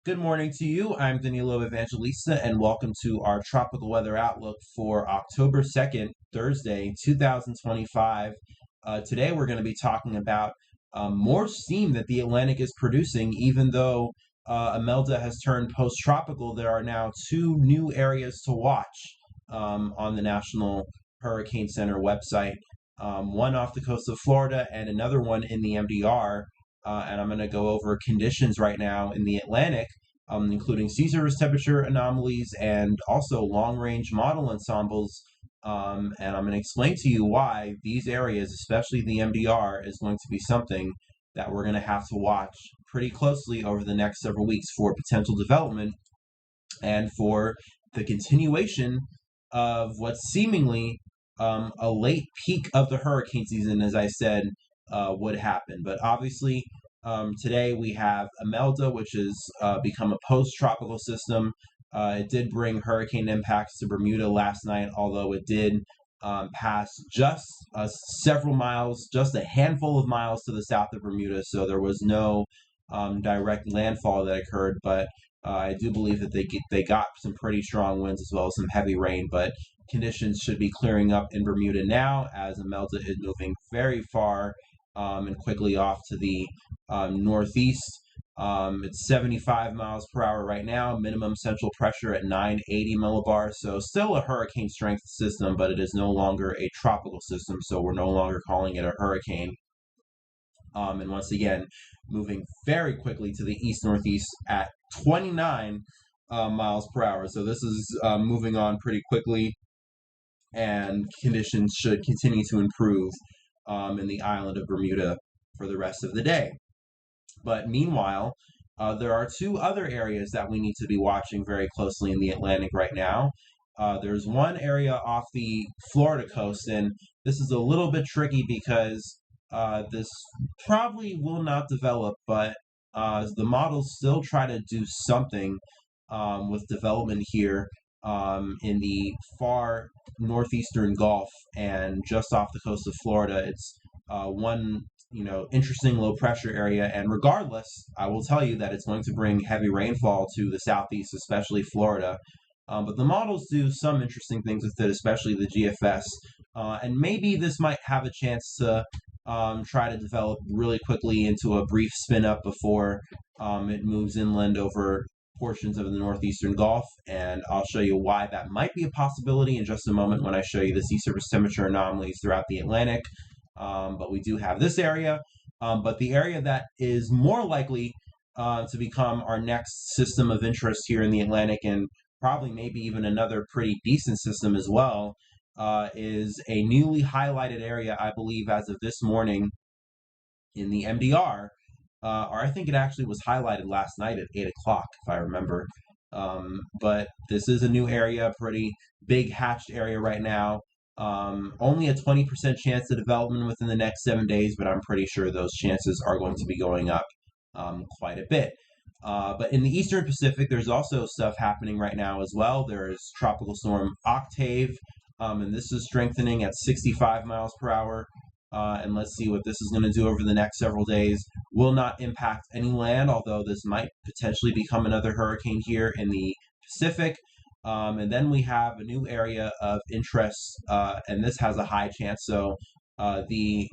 Good morning to you. I'm Danilo Evangelista, and welcome to our tropical weather outlook for October 2nd, Thursday, 2025. Today, we're going to be talking about more steam that the Atlantic is producing, even though Imelda has turned post-tropical. There are now two new areas to watch on the National Hurricane Center website, one off the coast of Florida and another one in the MDR. And I'm going to go over conditions right now in the Atlantic, including sea surface temperature anomalies and also long-range model ensembles. And I'm going to explain to you why these areas, especially the MDR, is going to be something that we're going to have to watch pretty closely over the next several weeks for potential development and for the continuation of what's seemingly a late peak of the hurricane season, as I said, would happen. But obviously, today we have Imelda, which has become a post-tropical system. It did bring hurricane impacts to Bermuda last night, although it did pass just several miles, just a handful of miles to the south of Bermuda. So there was no direct landfall that occurred, but I do believe that they got some pretty strong winds as well as some heavy rain. But conditions should be clearing up in Bermuda now as Imelda is moving very far and quickly off to the northeast. It's 75 miles per hour right now, minimum central pressure at 980 millibars. So still a hurricane strength system, but it is no longer a tropical system. So we're no longer calling it a hurricane. And once again, moving very quickly to the east-northeast at 29 miles per hour. So this is moving on pretty quickly, and conditions should continue to improve in the island of Bermuda for the rest of the day. But meanwhile, there are two other areas that we need to be watching very closely in the Atlantic right now. There's one area off the Florida coast, and this is a little bit tricky because this probably will not develop, but the models still try to do something with development here in the far northeastern Gulf and just off the coast of Florida. It's one interesting low pressure area, and regardless, I will tell you that it's going to bring heavy rainfall to the southeast, especially Florida. But the models do some interesting things with it, especially the GFS, and maybe this might have a chance to try to develop really quickly into a brief spin up before it moves inland over portions of the northeastern Gulf, and I'll show you why that might be a possibility in just a moment when I show you the sea surface temperature anomalies throughout the Atlantic. But we do have this area, but the area that is more likely to become our next system of interest here in the Atlantic, and probably maybe even another pretty decent system as well, is a newly highlighted area, I believe, as of this morning in the MDR, or I think it actually was highlighted last night at 8 o'clock, if I remember. But this is a new area, pretty big hatched area right now. Only a 20% chance of development within the next 7 days, but I'm pretty sure those chances are going to be going up quite a bit. But in the Eastern Pacific, there's also stuff happening right now as well. There's Tropical Storm Octave, and this is strengthening at 65 miles per hour. And let's see what this is going to do over the next several days. Will not impact any land, although this might potentially become another hurricane here in the Pacific. And then we have a new area of interest, and this has a high chance. So the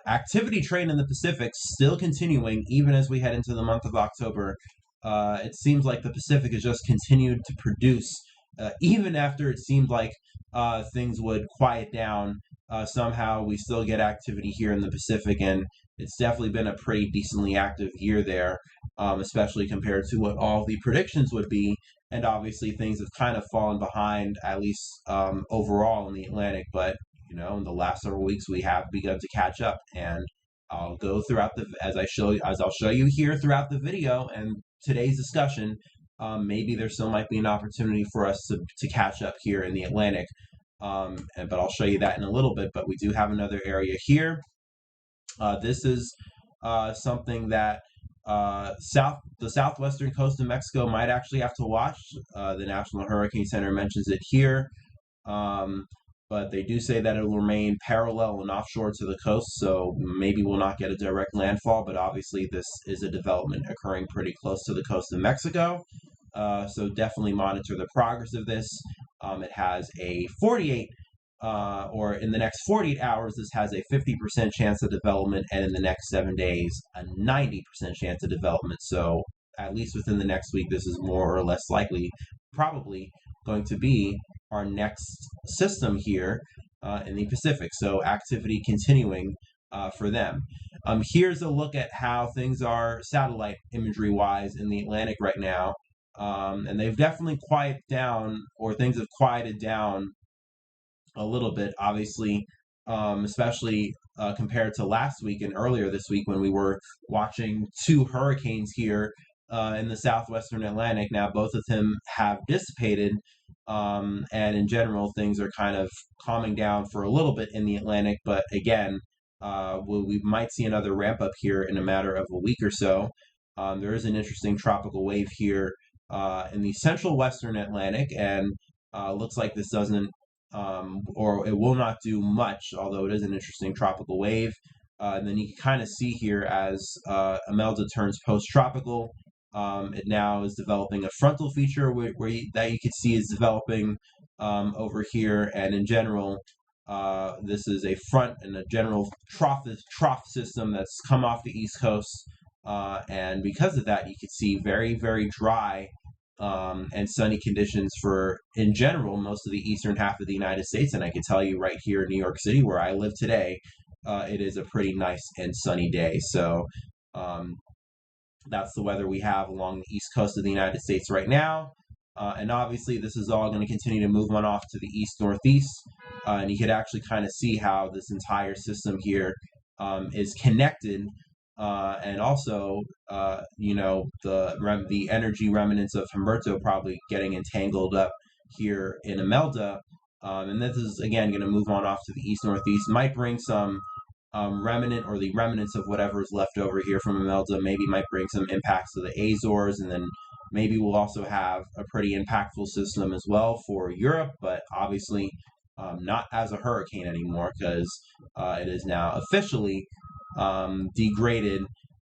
activity train in the Pacific still continuing even as we head into the month of October. It seems like the Pacific has just continued to produce, even after it seemed like things would quiet down. Somehow we still get activity here in the Pacific, and it's definitely been a pretty decently active year there, especially compared to what all the predictions would be. And obviously things have kind of fallen behind, at least overall in the Atlantic. But in the last several weeks we have begun to catch up, and I'll go throughout as I'll show you here throughout the video and today's discussion. Maybe there still might be an opportunity for us to catch up here in the Atlantic. But I'll show you that in a little bit. But we do have another area here. This is something that the southwestern coast of Mexico might actually have to watch. The National Hurricane Center mentions it here. but they do say that it will remain parallel and offshore to the coast, so maybe we'll not get a direct landfall, but obviously this is a development occurring pretty close to the coast of Mexico. So definitely monitor the progress of this. It has a 48, or in the next 48 hours, this has a 50% chance of development, and in the next 7 days, a 90% chance of development. So at least within the next week, this is more or less likely, probably going to be our next system here in the Pacific. So activity continuing for them. Here's a look at how things are satellite imagery wise in the Atlantic right now. And they've definitely quieted down, or things have quieted down a little bit, obviously, especially compared to last week and earlier this week when we were watching two hurricanes here in the southwestern Atlantic. Now, both of them have dissipated, and in general, things are kind of calming down for a little bit in the Atlantic. But again, we might see another ramp up here in a matter of a week or so. There is an interesting tropical wave here in the central western Atlantic, and looks like this doesn't, or it will not do much, although it is an interesting tropical wave. And then you can kind of see here as Imelda turns post-tropical, it now is developing a frontal feature that you can see is developing over here. And in general, this is a front and a general trough system that's come off the East Coast. And because of that, you can see very, very dry and sunny conditions for, in general, most of the eastern half of the United States. And I can tell you right here in New York City, where I live today, it is a pretty nice and sunny day. So that's the weather we have along the east coast of the United States right now. And obviously, this is all going to continue to move on off to the east-northeast. And you could actually kind of see how this entire system here is connected. And also, the energy remnants of Humberto probably getting entangled up here in Imelda. And this is, again, going to move on off to the east-northeast. Might bring some remnant, or the remnants of whatever is left over here from Imelda. Maybe might bring some impacts to the Azores, and then maybe we'll also have a pretty impactful system as well for Europe, but obviously not as a hurricane anymore, because it is now officially degraded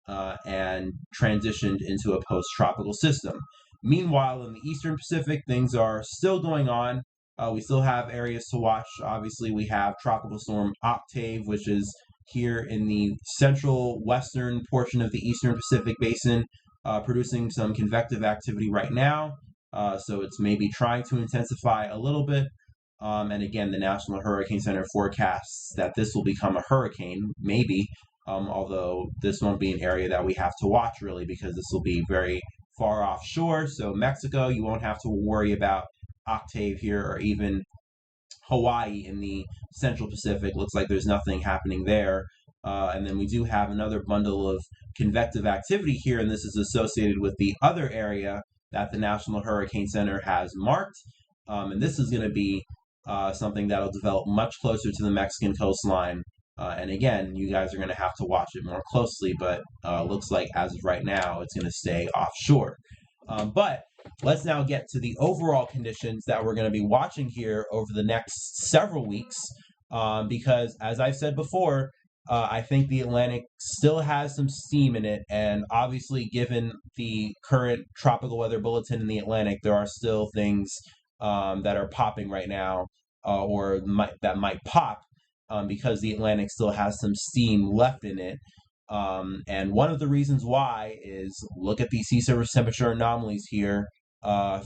and transitioned into a post-tropical system. Meanwhile, in the Eastern Pacific, things are still going on. We still have areas to watch. Obviously, we have Tropical Storm Octave, which is here in the central western portion of the Eastern Pacific Basin, producing some convective activity right now. So it's maybe trying to intensify a little bit. And again, the National Hurricane Center forecasts that this will become a hurricane, maybe, although this won't be an area that we have to watch really, because this will be very far offshore. So Mexico, you won't have to worry about Octave here, or even Hawaii in the Central Pacific. Looks like there's nothing happening there. And then we do have another bundle of convective activity here, and this is associated with the other area that the National Hurricane Center has marked. And this is going to be something that'll develop much closer to the Mexican coastline. And again, you guys are going to have to watch it more closely, but looks like as of right now, it's going to stay offshore. But let's now get to the overall conditions that we're going to be watching here over the next several weeks, because as I've said before, I think the Atlantic still has some steam in it, and obviously given the current tropical weather bulletin in the Atlantic, there are still things that are popping right now, or that might pop, because the Atlantic still has some steam left in it. And one of the reasons why is, look at these sea surface temperature anomalies here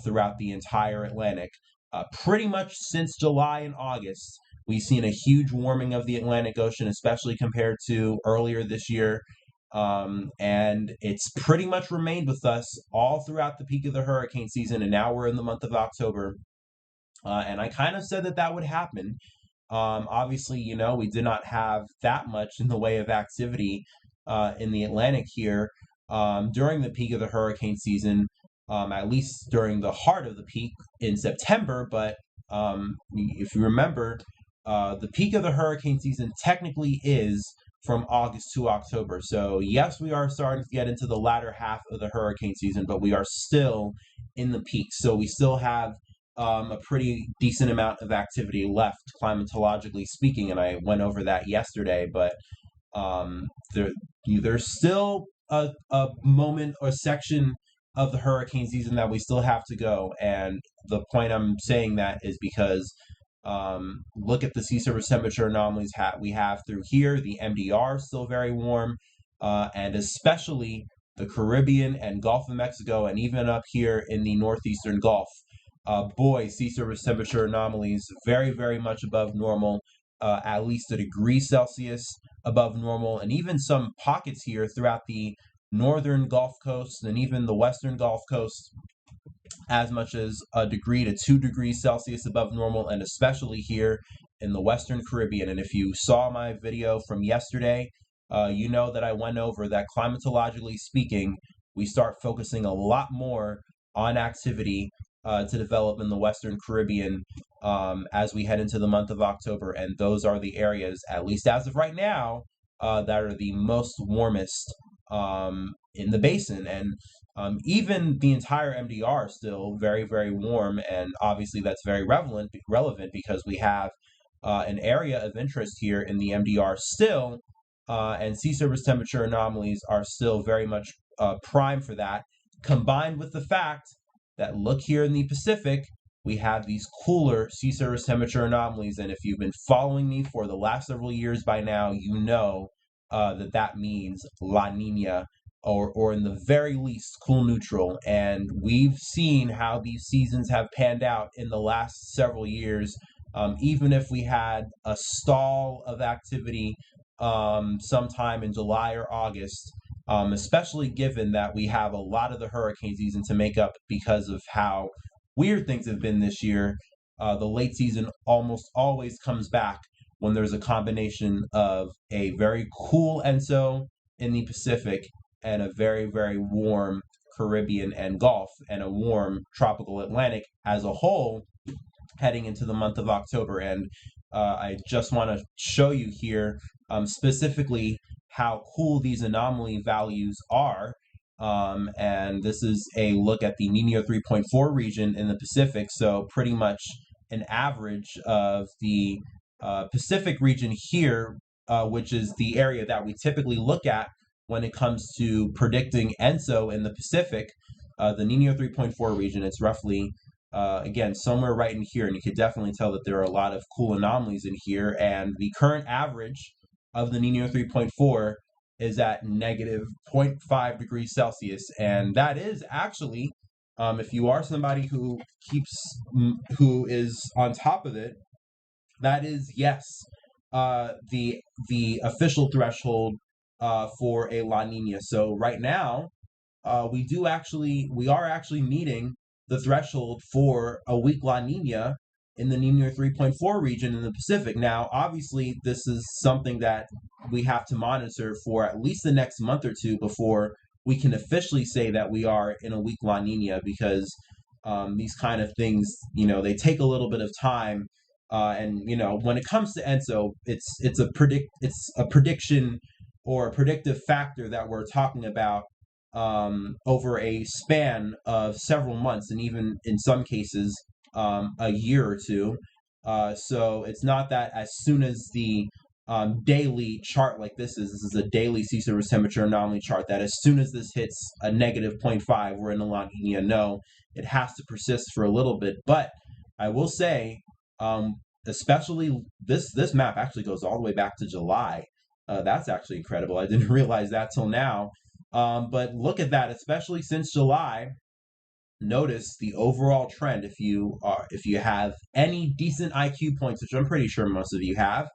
throughout the entire Atlantic. Pretty much since July and August, we've seen a huge warming of the Atlantic Ocean, especially compared to earlier this year. And it's pretty much remained with us all throughout the peak of the hurricane season, and now we're in the month of October. And I kind of said that would happen. Obviously, we did not have that much in the way of activity in the Atlantic here during the peak of the hurricane season, at least during the heart of the peak in September. But if you remember, the peak of the hurricane season technically is from August to October. So yes, we are starting to get into the latter half of the hurricane season, but we are still in the peak. So we still have a pretty decent amount of activity left, climatologically speaking, and I went over that yesterday. But um, there, there's still a moment or section of the hurricane season that we still have to go. And the point I'm saying that is because look at the sea surface temperature anomalies we have through here. The MDR is still very warm, and especially the Caribbean and Gulf of Mexico, and even up here in the northeastern Gulf. Boy, sea surface temperature anomalies very, very much above normal, at least a degree Celsius above normal, and even some pockets here throughout the northern Gulf Coast and even the western Gulf Coast as much as a degree to 2 degrees Celsius above normal, and especially here in the Western Caribbean. And if you saw my video from yesterday, you know that I went over that climatologically speaking, we start focusing a lot more on activity to develop in the Western Caribbean as we head into the month of October. And those are the areas, at least as of right now, that are the most warmest in the basin. And even the entire MDR is still very, very warm, and obviously that's very relevant because we have an area of interest here in the MDR still, and sea surface temperature anomalies are still very much prime for that, combined with the fact that look here in the Pacific, we have these cooler sea surface temperature anomalies, and if you've been following me for the last several years by now, you know that means La Nina, or in the very least cool neutral. And we've seen how these seasons have panned out in the last several years. Even if we had a stall of activity sometime in July or August, especially given that we have a lot of the hurricane season to make up because of how weird things have been this year, the late season almost always comes back when there's a combination of a very cool ENSO in the Pacific and a very, very warm Caribbean and Gulf, and a warm tropical Atlantic as a whole heading into the month of October. And I just want to show you here specifically how cool these anomaly values are. And this is a look at the Nino 3.4 region in the Pacific. So pretty much an average of the Pacific region here, which is the area that we typically look at when it comes to predicting ENSO in the Pacific. The Nino 3.4 region, it's roughly, again, somewhere right in here, and you can definitely tell that there are a lot of cool anomalies in here, and the current average of the Nino 3.4 is at negative 0.5 degrees Celsius, and that is actually, if you are somebody who is on top of it, that is, yes, the official threshold for a La Nina. So right now, we are actually meeting the threshold for a weak La Nina in the Nino 3.4 region in the Pacific. Now, obviously, this is something that we have to monitor for at least the next month or two before we can officially say that we are in a weak La Nina, because these kind of things, they take a little bit of time. And when it comes to ENSO, it's a prediction or a predictive factor that we're talking about over a span of several months, and even in some cases a year or two. So it's not that as soon as the daily chart like this is a daily sea surface temperature anomaly chart, that as soon as this hits a negative 0.5, we're in a La Nina. No, it has to persist for a little bit. But I will say, especially this map actually goes all the way back to July. That's actually incredible. I didn't realize that till now. But look at that, especially since July. Notice the overall trend. If you have any decent IQ points, which I'm pretty sure most of you have,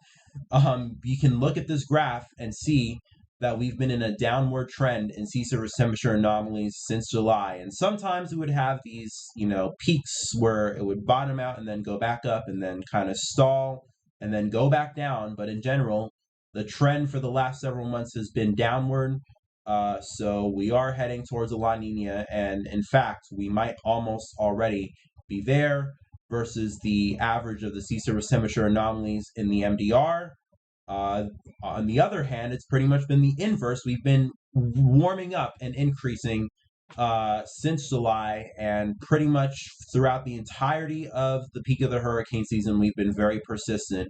you can look at this graph and see that we've been in a downward trend in sea surface temperature anomalies since July. And sometimes we would have these, peaks where it would bottom out and then go back up and then kind of stall and then go back down. But in general, the trend for the last several months has been downward. So we are heading towards a La Nina, and in fact, we might almost already be there versus the average of the sea surface temperature anomalies in the MDR. On the other hand, it's pretty much been the inverse. We've been warming up and increasing since July, and pretty much throughout the entirety of the peak of the hurricane season, we've been very persistent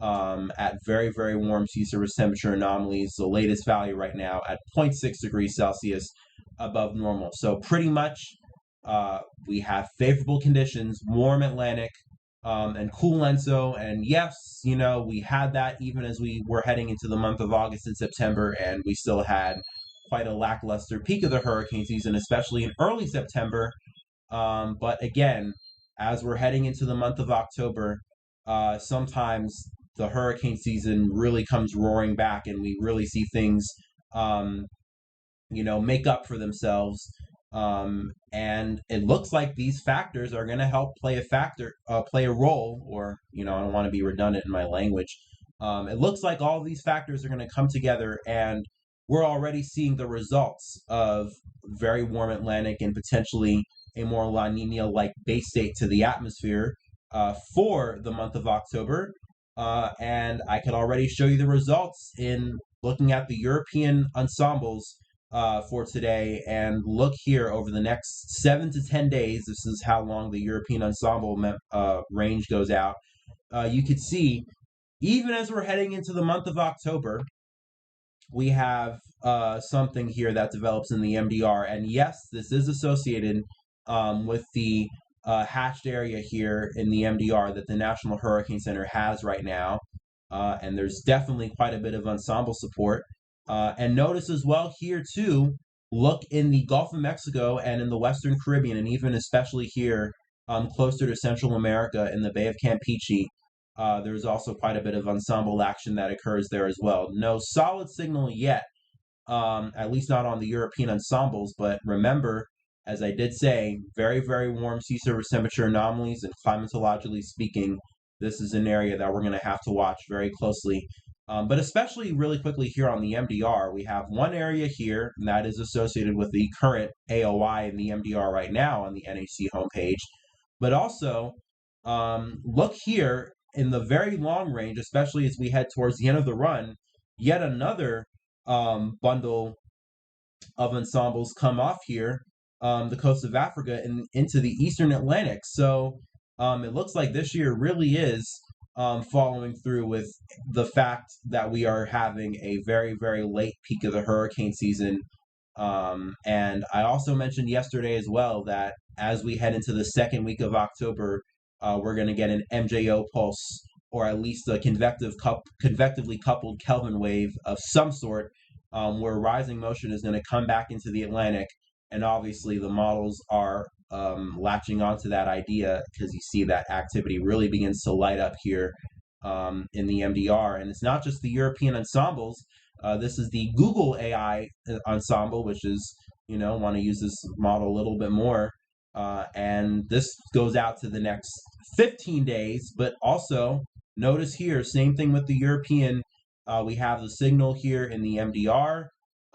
at very, very warm sea surface temperature anomalies. The latest value right now at 0.6 degrees Celsius above normal. So pretty much we have favorable conditions, warm Atlantic and cool ENSO. And yes, we had that even as we were heading into the month of August and September, and we still had quite a lackluster peak of the hurricane season, especially in early September. But again, as we're heading into the month of October, sometimes the hurricane season really comes roaring back, and we really see things, um, make up for themselves. And it looks like these factors are going to help play a role, or, I don't want to be redundant in my language. It looks like all of these factors are going to come together, and we're already seeing the results of very warm Atlantic and potentially a more La Nina-like base state to the atmosphere for the month of October. And I can already show you the results in looking at the European ensembles for today. And look here, over the next 7 to 10 days, this is how long the European ensemble range goes out. You could see, even as we're heading into the month of October, we have something here that develops in the MDR. And yes, this is associated with the hatched area here in the MDR that the National Hurricane Center has right now. And there's definitely quite a bit of ensemble support. And notice as well here too, look in the Gulf of Mexico and in the Western Caribbean, and even especially here closer to Central America in the Bay of Campeche. There's also quite a bit of ensemble action that occurs there as well. No solid signal yet, at least not on the European ensembles, but remember, as I did say, very, very warm sea surface temperature anomalies, and climatologically speaking, this is an area that we're going to have to watch very closely. But especially really quickly here on the MDR, we have one area here, and that is associated with the current AOI in the MDR right now on the NHC homepage. But also, look here in the very long range, especially as we head towards the end of the run, yet another bundle of ensembles come off here, the coast of Africa and into the Eastern Atlantic. So it looks like this year really is following through with the fact that we are having a very, very late peak of the hurricane season. And I also mentioned yesterday as well that as we head into the second week of October, we're going to get an MJO pulse, or at least a convectively coupled Kelvin wave of some sort, where rising motion is going to come back into the Atlantic. And obviously the models are latching onto that idea, because you see that activity really begins to light up here in the MDR. And it's not just the European ensembles. This is the Google AI ensemble, which is, want to use this model a little bit more. And this goes out to the next 15 days. But also, notice here, same thing with the European. We have the signal here in the MDR.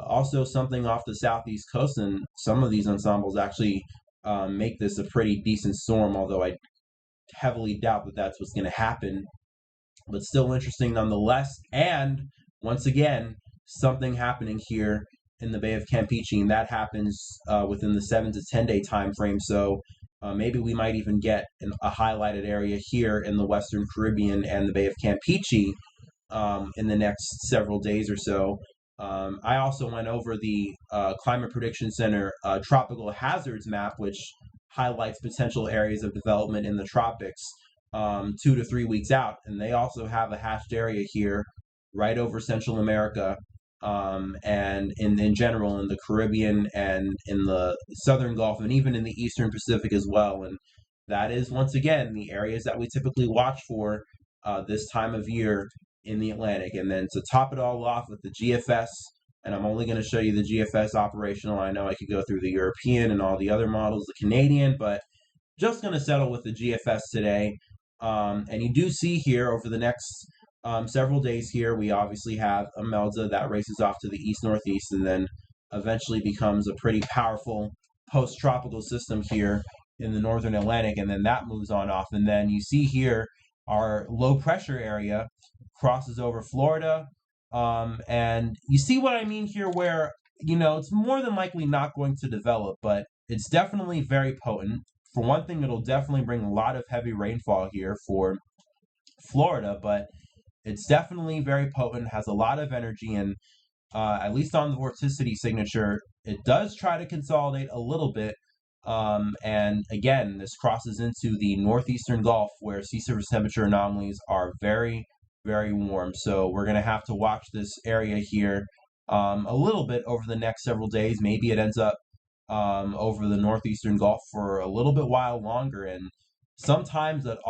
Also, something off the southeast coast, and some of these ensembles actually make this a pretty decent storm, although I heavily doubt that that's what's going to happen. But still interesting nonetheless. And once again, something happening here in the Bay of Campeche, and that happens within the 7 to 10 day time frame. So maybe we might even get a highlighted area here in the Western Caribbean and the Bay of Campeche in the next several days or so. I also went over the Climate Prediction Center tropical hazards map, which highlights potential areas of development in the tropics 2 to 3 weeks out. And they also have a hatched area here right over Central America, and in general in the Caribbean and in the Southern Gulf, and even in the Eastern Pacific as well. And that is, once again, the areas that we typically watch for this time of year in the Atlantic. And then to top it all off with the GFS, and I'm only going to show you the GFS operational. I know I could go through the European and all the other models, the Canadian, but just going to settle with the GFS today. And you do see here over the next several days here, we obviously have Imelda that races off to the east-northeast and then eventually becomes a pretty powerful post-tropical system here in the northern Atlantic, and then that moves on off. And then you see here our low pressure area crosses over Florida, and you see what I mean here, where it's more than likely not going to develop, but it's definitely very potent. For one thing, it'll definitely bring a lot of heavy rainfall here for Florida, but it's definitely very potent, has a lot of energy, and at least on the vorticity signature, it does try to consolidate a little bit. And again, this crosses into the northeastern Gulf where sea surface temperature anomalies are very, very warm. So we're going to have to watch this area here a little bit over the next several days. Maybe it ends up over the northeastern Gulf for a little bit while longer. And sometimes that's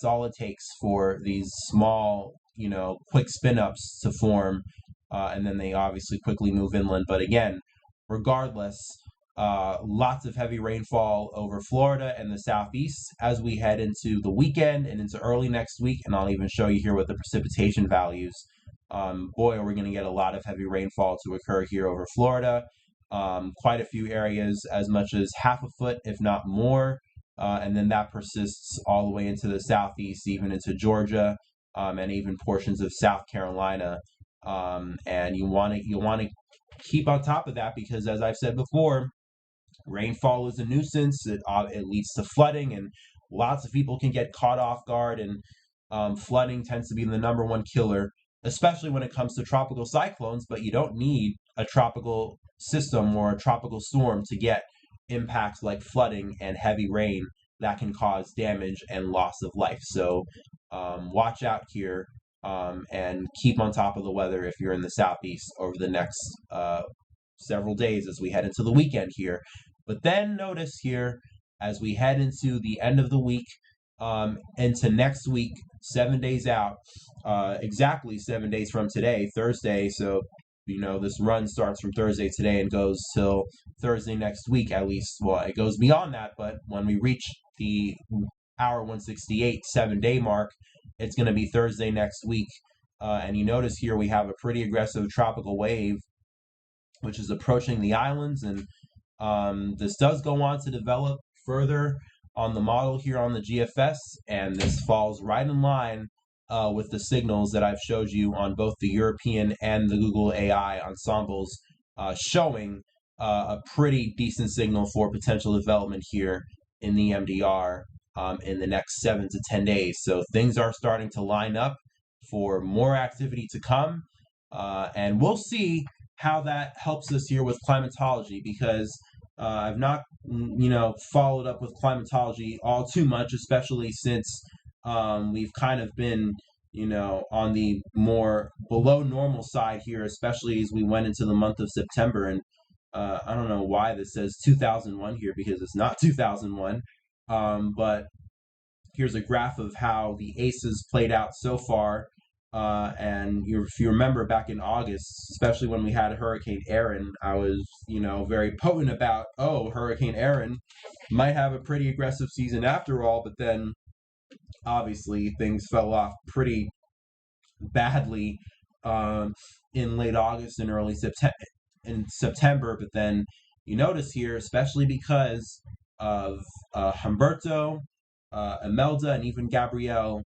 all it takes for these small, quick spin ups to form, and then they obviously quickly move inland. But again, regardless, lots of heavy rainfall over Florida and the southeast as we head into the weekend and into early next week. And I'll even show you here with the precipitation values. Boy, are we going to get a lot of heavy rainfall to occur here over Florida. Quite a few areas, as much as half a foot, if not more. And then that persists all the way into the southeast, even into Georgia, and even portions of South Carolina. And you want to keep on top of that because, as I've said before, rainfall is a nuisance. It leads to flooding, and lots of people can get caught off guard. And flooding tends to be the number one killer, especially when it comes to tropical cyclones. But you don't need a tropical system or a tropical storm to get impacts like flooding and heavy rain that can cause damage and loss of life. So watch out here and keep on top of the weather if you're in the southeast over the next several days as we head into the weekend here. But then notice here as we head into the end of the week into next week, 7 days out, exactly 7 days from today, Thursday. So this run starts from Thursday today and goes till Thursday next week at least. Well, it goes beyond that, but when we reach the hour 168 7-day mark, it's going to be Thursday next week. And you notice here we have a pretty aggressive tropical wave, which is approaching the islands. And this does go on to develop further on the model here on the GFS. And this falls right in line with the signals that I've showed you on both the European and the Google AI ensembles, showing a pretty decent signal for potential development here in the MDR in the next 7 to 10 days. So things are starting to line up for more activity to come. And we'll see how that helps us here with climatology, because I've not, followed up with climatology all too much, especially since we've kind of been, on the more below normal side here, especially as we went into the month of September. And I don't know why this says 2001 here, because it's not 2001. But here's a graph of how the ACEs played out so far. And if you remember back in August, especially when we had Hurricane Aaron, I was, very potent about, Hurricane Aaron might have a pretty aggressive season after all. But then obviously things fell off pretty badly in late August and early September. But then you notice here, especially because of Humberto, Imelda, and even Gabrielle,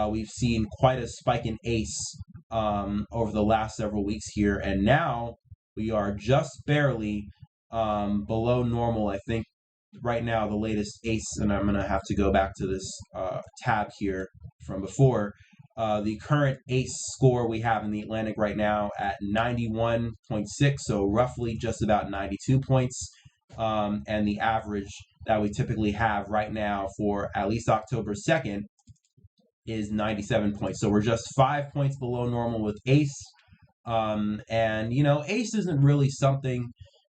we've seen quite a spike in ACE over the last several weeks here. And now we are just barely below normal. I think right now the latest ACE, and I'm going to have to go back to this tab here from before, the current ACE score we have in the Atlantic right now at 91.6, so roughly just about 92 points. And the average that we typically have right now for at least October 2nd is 97 points. So we're just 5 points below normal with ACE. And ACE isn't really something,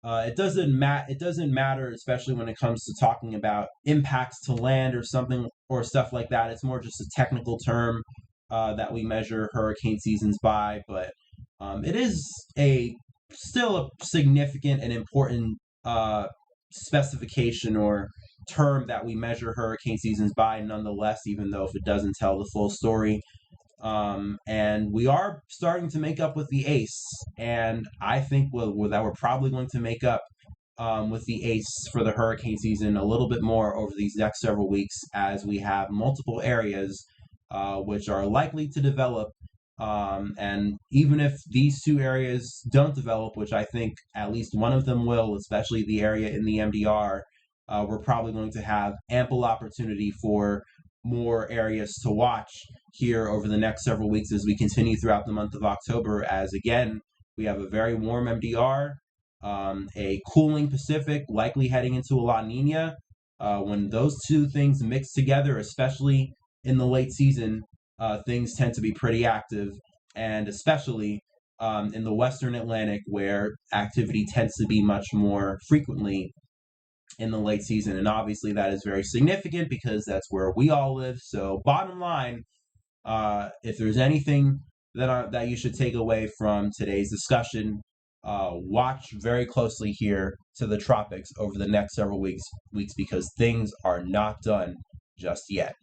it doesn't matter, especially when it comes to talking about impacts to land or something or stuff like that. It's more just a technical term that we measure hurricane seasons by. But it is still a significant and important specification or term that we measure hurricane seasons by nonetheless, even though if it doesn't tell the full story. And we are starting to make up with the ACE, and I think that we're probably going to make up with the ACE for the hurricane season a little bit more over these next several weeks, as we have multiple areas which are likely to develop And even if these two areas don't develop, which I think at least one of them will, especially the area in the MDR, we're probably going to have ample opportunity for more areas to watch here over the next several weeks as we continue throughout the month of October. As again, we have a very warm MDR, a cooling Pacific, likely heading into a La Nina. When those two things mix together, especially in the late season, things tend to be pretty active, and especially in the Western Atlantic, where activity tends to be much more frequently in the late season. And obviously, that is very significant because that's where we all live. So, bottom line, if there's anything that you should take away from today's discussion, watch very closely here to the tropics over the next several weeks because things are not done just yet.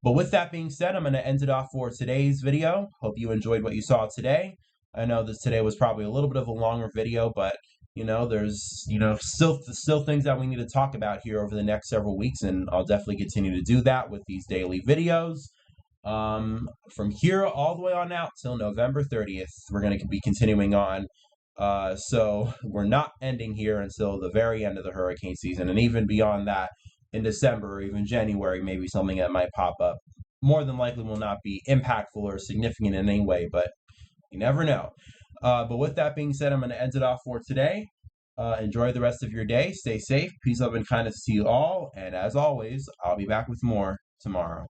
But with that being said, I'm going to end it off for today's video. Hope you enjoyed what you saw today. I know this today was probably a little bit of a longer video, but there's still things that we need to talk about here over the next several weeks, and I'll definitely continue to do that with these daily videos. From here all the way on out till November 30th, we're going to be continuing on. So we're not ending here until the very end of the hurricane season, and even beyond that, in December or even January, maybe something that might pop up. More than likely will not be impactful or significant in any way, but you never know. But with that being said, I'm going to end it off for today. Enjoy the rest of your day. Stay safe. Peace, love, and kindness to you all. And as always, I'll be back with more tomorrow.